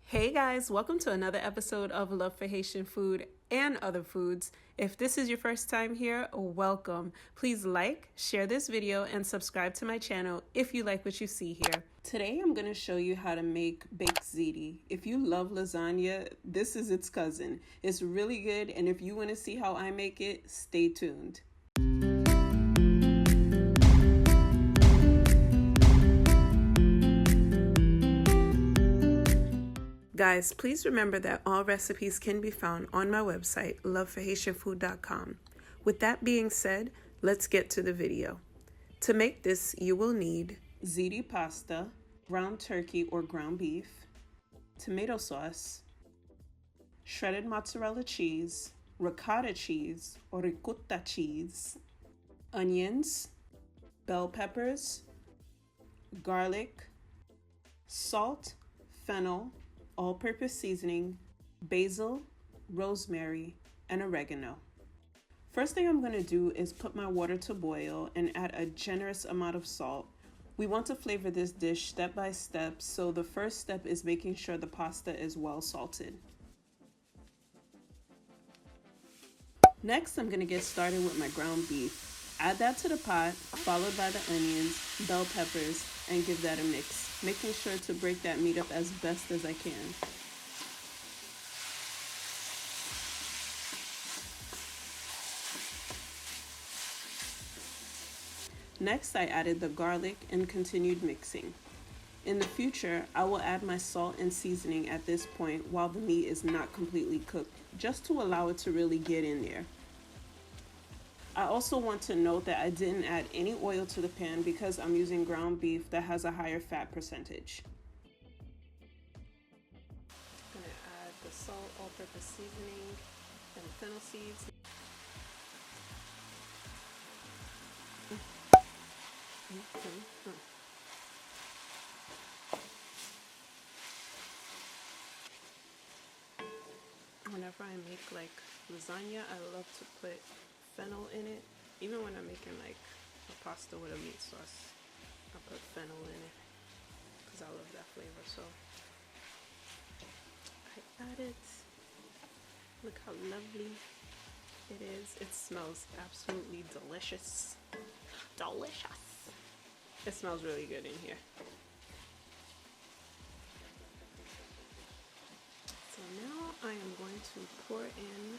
Hey guys, welcome to another episode of Love for Haitian Food and Other Foods. If this is your first time here, welcome. Please like, share this video, and subscribe to my channel if you like what you see here. Today I'm going to show you how to make baked ziti. If you love lasagna, this is its cousin. It's really good, and if you want to see how I make it, stay tuned. Guys, please remember that all recipes can be found on my website, loveforhaitianfood.com. With that being said, let's get to the video. To make this, you will need ziti pasta, ground turkey or ground beef, tomato sauce, shredded mozzarella cheese, ricotta cheese or ricotta cheese, onions, bell peppers, garlic, salt, fennel, all-purpose seasoning, basil, rosemary, and oregano. First thing I'm going to do is put my water to boil and add a generous amount of salt. We want to flavor this dish step by step, so the first step is making sure the pasta is well salted. Next, I'm going to get started with my ground beef. Add that to the pot, followed by the onions, bell peppers, and give that a mix, making sure to break that meat up as best as I can. Next, I added the garlic and continued mixing. In the future, I will add my salt and seasoning at this point while the meat is not completely cooked, just to allow it to really get in there. I also want to note that I didn't add any oil to the pan because I'm using ground beef that has a higher fat percentage. I'm going to add the salt, all-purpose seasoning, and fennel seeds. Whenever I make like lasagna, I love to put fennel in it. Even when I'm making like a pasta with a meat sauce, I put fennel in it because I love that flavor. So I add it. Look how lovely it is. It smells absolutely delicious. Delicious. It smells really good in here. So now I am going to pour in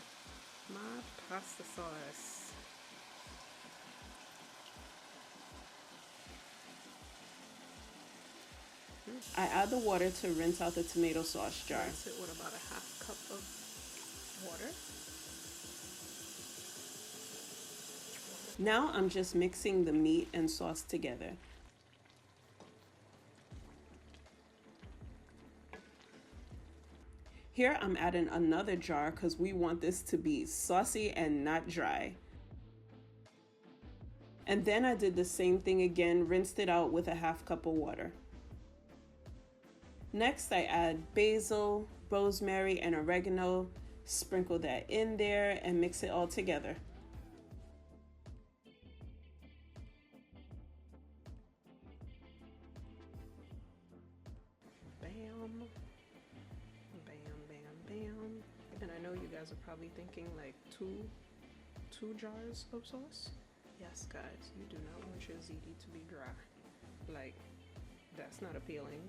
my pasta sauce. I add the water to rinse out the tomato sauce jar. Rinse it with about a half cup of water. Now I'm just mixing the meat and sauce together. Here I'm adding another jar because we want this to be saucy and not dry. And then I did the same thing again, rinsed it out with a half cup of water. Next I add basil, rosemary, and oregano, sprinkle that in there and mix it all together. And I know you guys are probably thinking like two jars of sauce. Yes guys, you do not want your ziti to be dry. Like, that's not appealing.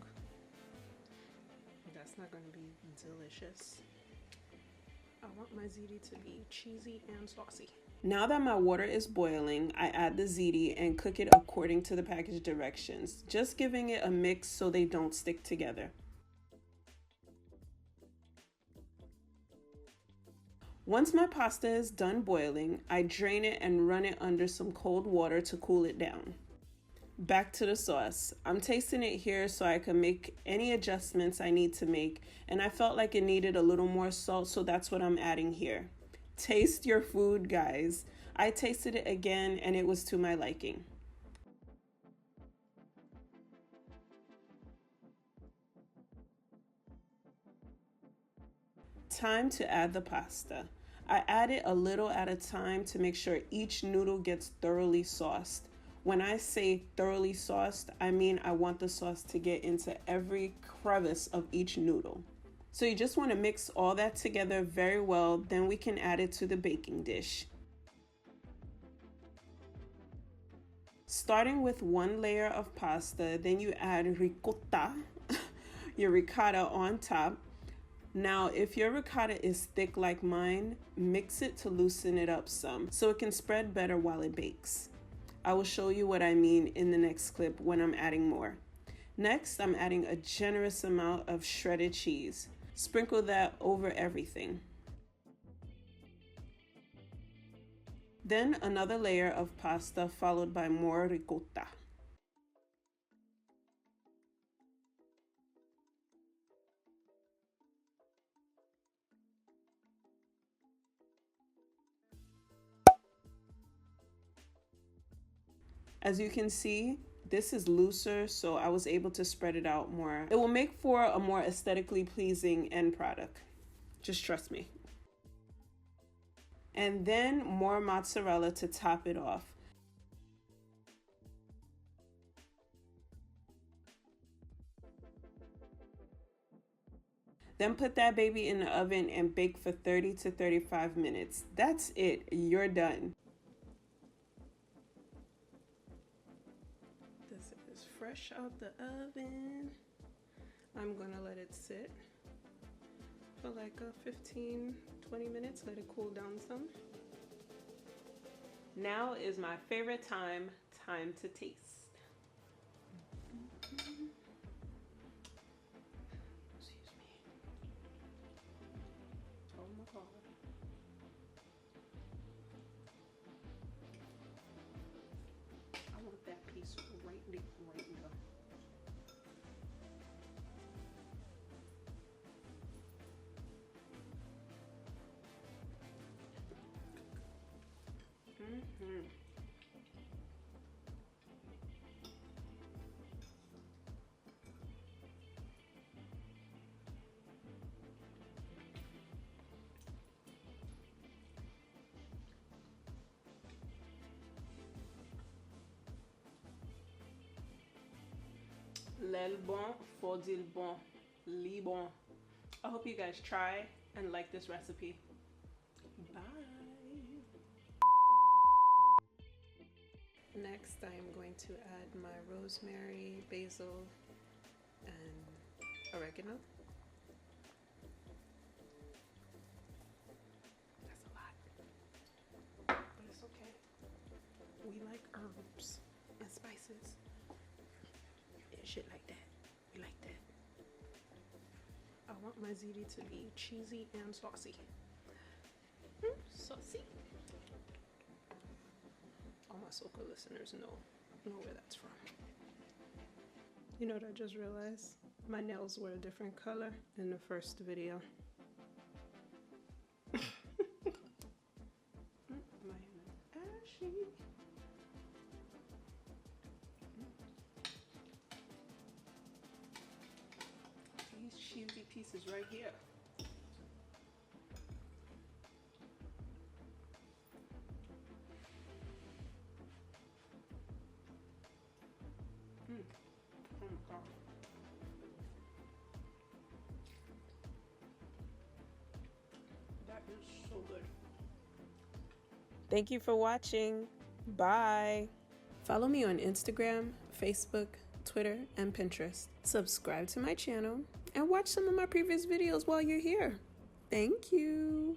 That's not going to be delicious. I want my ziti to be cheesy and saucy. Now that my water is boiling, I add the ziti and cook it according to the package directions, just giving it a mix so they don't stick together. Once my pasta is done boiling, I drain it and run it under some cold water to cool it down. Back to the sauce. I'm tasting it here so I can make any adjustments I need to make, and I felt like it needed a little more salt, so that's what I'm adding here. Taste your food, guys. I tasted it again and it was to my liking. Time to add the pasta. I add it a little at a time to make sure each noodle gets thoroughly sauced. When I say thoroughly sauced, I mean I want the sauce to get into every crevice of each noodle. So you just want to mix all that together very well, then we can add it to the baking dish. Starting with one layer of pasta, then you add ricotta, your ricotta on top. Now, if your ricotta is thick like mine, mix it to loosen it up some so it can spread better while it bakes. I will show you what I mean in the next clip when I'm adding more. Next, I'm adding a generous amount of shredded cheese. Sprinkle that over everything. Then another layer of pasta followed by more ricotta. As you can see, this is looser, so I was able to spread it out more. It will make for a more aesthetically pleasing end product. Just trust me. And then more mozzarella to top it off. Then put that baby in the oven and bake for 30 to 35 minutes. That's it, you're done. This is fresh out the oven. I'm gonna let it sit for like a 15-20 minutes, let it cool down some. Now is my favorite time to taste. Excuse me. Oh my God. I want that piece right now. L'el bon, faut dire bon, li bon. I hope you guys try and like this recipe. Bye. Next, I'm going to add my rosemary, basil, and oregano. That's a lot, but it's okay. We like herbs and spices and shit like that. We like that. I want my ziti to be cheesy and saucy. Saucy. All my Soca listeners know where that's from. You know what I just realized? My nails were a different color in the first video. Ashy. These cheesy pieces right here. Oh my God. That is so good. Thank you for watching. Bye. Follow me on Instagram, Facebook, Twitter, and Pinterest. Subscribe to my channel and watch some of my previous videos while you're here. Thank you.